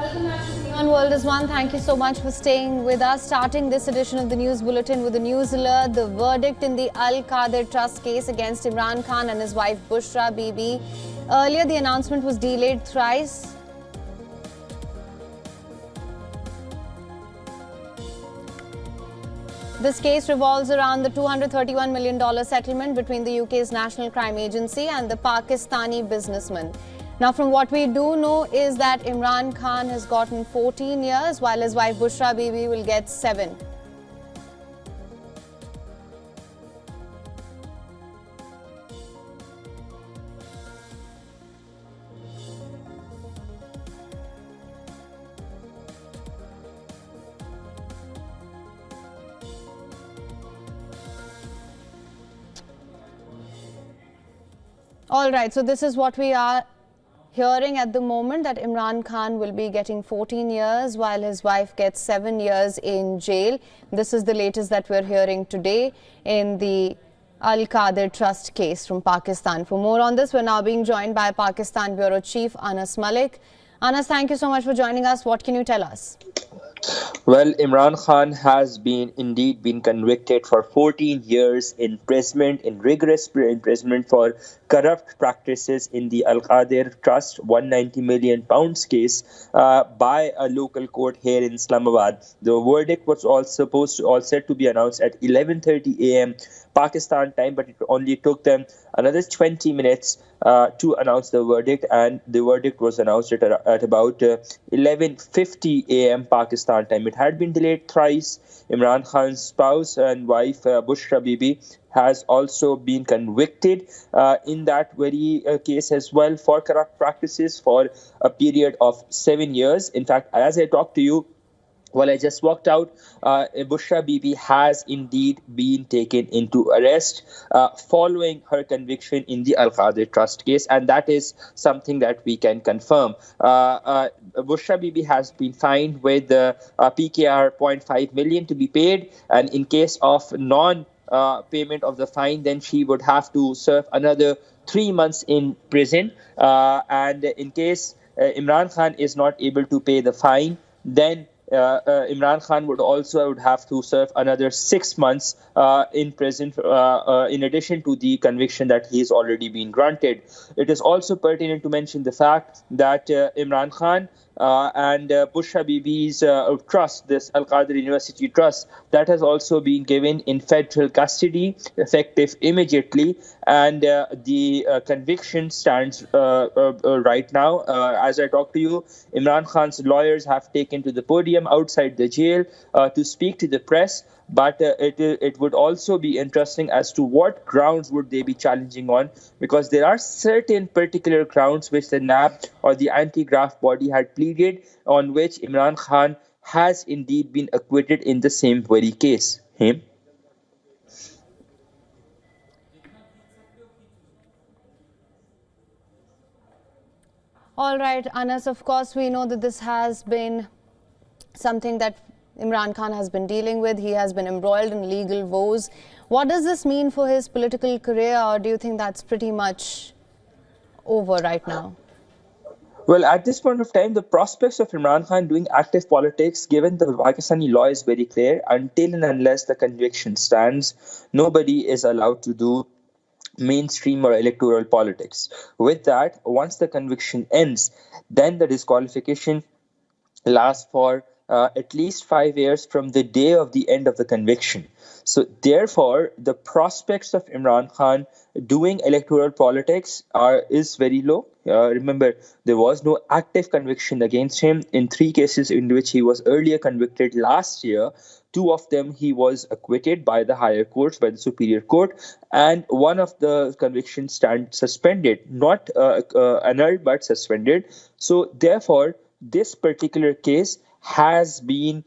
Welcome back to WION World is One. Thank you so much for staying with us. Starting this edition of the News Bulletin with a news alert. The verdict in the Al-Qadir Trust case against Imran Khan and his wife Bushra Bibi. Earlier, the announcement was delayed thrice. This case revolves around the $231 million settlement between the UK's National Crime Agency and the Pakistani businessman. Now, from what we do know is that Imran Khan has gotten 14 years, while his wife Bushra Bibi will get 7. All right, so this is what we are hearing at the moment, that Imran Khan will be getting 14 years while his wife gets 7 years in jail. This is the latest that we're hearing today in the Al-Qadir Trust case from Pakistan. For more on this, we're now being joined by Pakistan Bureau Chief Anas Malik. Anas, thank you so much for joining us. What can you tell us? Well, Imran Khan has indeed been convicted for 14 years imprisonment, in rigorous imprisonment for corrupt practices in the Al-Qadir Trust £190 million case by a local court here in Islamabad. The verdict was all set to be announced at 11:30 a.m. Pakistan time, but it only took them another 20 minutes to announce the verdict, and the verdict was announced at about 11:50 a.m. Pakistan time. It had been delayed thrice. Imran Khan's spouse and wife Bushra Bibi has also been convicted in that very case as well for corrupt practices for a period of 7 years. In fact, as I talk to you, while I just walked out, Bushra Bibi has indeed been taken into arrest following her conviction in the Al-Qadir Trust case, and that is something that we can confirm. Bushra Bibi has been fined with PKR 0.5 million to be paid, and in case of payment of the fine, then she would have to serve another 3 months in prison. And in case Imran Khan is not able to pay the fine, then Imran Khan would have to serve another 6 months in prison in addition to the conviction that he has already been granted. It is also pertinent to mention the fact that Imran Khan and Bushra Bibi's trust, this Al-Qadir University Trust, that has also been given in federal custody, effective immediately, and the conviction stands right now. As I talk to you, Imran Khan's lawyers have taken to the podium outside the jail to speak to the press. But it would also be interesting as to what grounds would they be challenging on, because there are certain particular grounds which the NAB or the anti-graft body had pleaded, on which Imran Khan has indeed been acquitted in the same very case. All right, Anas, of course, we know that this has been something that Imran Khan has been dealing with. He has been embroiled in legal woes. What does this mean for his political career, or do you think that's pretty much over right now? Well, at this point of time, the prospects of Imran Khan doing active politics, given the Pakistani law, is very clear. Until and unless the conviction stands, nobody is allowed to do mainstream or electoral politics. With that, once the conviction ends, then the disqualification lasts for at least 5 years from the day of the end of the conviction. So therefore, the prospects of Imran Khan doing electoral politics is very low. Remember, there was no active conviction against him in 3 cases in which he was earlier convicted last year. 2 of them he was acquitted by the higher courts, by the Superior Court, and one of the convictions stands suspended, not annulled but suspended. So therefore, this particular case has been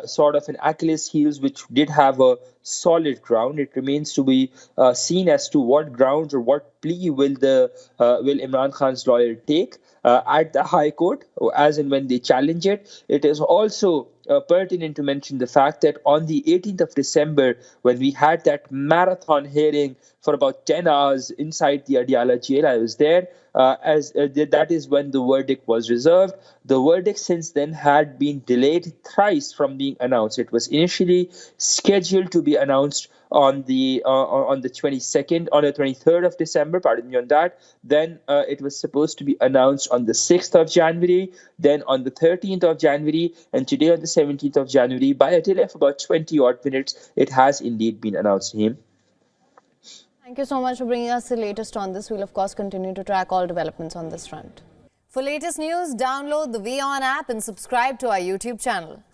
sort of an Achilles heels, which did have a solid ground. It remains to be seen as to what grounds or what plea will Imran Khan's lawyer take at the High Court, as and when they challenge it. It is also pertinent to mention the fact that on the 18th of December, when we had that marathon hearing for about 10 hours inside the Adiala jail, I was there. that is when the verdict was reserved. The verdict since then had been delayed thrice from being announced. It was initially scheduled to be announced on the 22nd, on the 23rd of December, pardon me on that. Then it was supposed to be announced on the 6th of January, then on the 13th of January, and today on the 17th of January. By a delay of about 20 odd minutes, it has indeed been announced to him. Thank you so much for bringing us the latest on this. We'll of course continue to track all developments on this front. For latest news, download the WION app and subscribe to our YouTube channel.